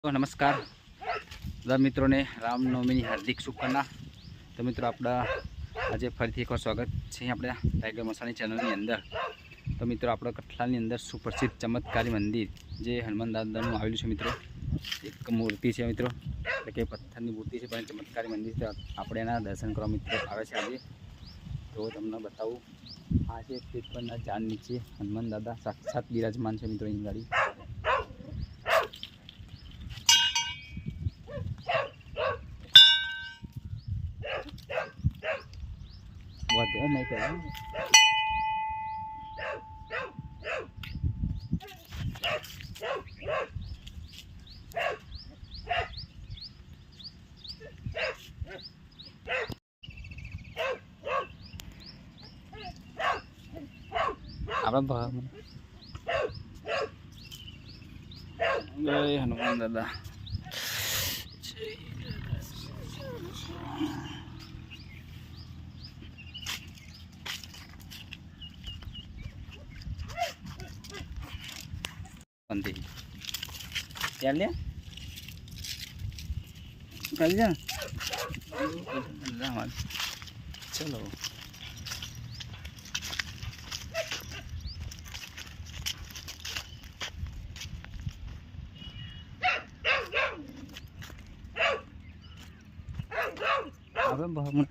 તો નમસ્કાર બધા મિત્રોને રામનવમીની હાર્દિક શુભકામના। તો મિત્રો આપણા આજે ફરીથી એકવાર સ્વાગત છે આપણે ટાઈગર મસાણી ચેનલની અંદર। તો મિત્રો આપણે કઠલાલની અંદર સુપ્રસિદ્ધ ચમત્કારી મંદિર જે હનુમાન દાદાનું આવેલું છે મિત્રો। એક મૂર્તિ છે મિત્રો, એટલે કે પથ્થરની મૂર્તિ છે પણ ચમત્કારી મંદિર છે। આપણે એના દર્શન કરવા મિત્રો આવે છે આજે। તો તમને બતાવું, આ છે પીપળના ઝાડ નીચે હનુમાન દાદા સાક્ષાત બિરાજમાન છે મિત્રો એની ગાડી। વધે નહીં પહેલાં આપણે જય હનુમાન દાદા। यार ले कर दिया चलो। अब बहुत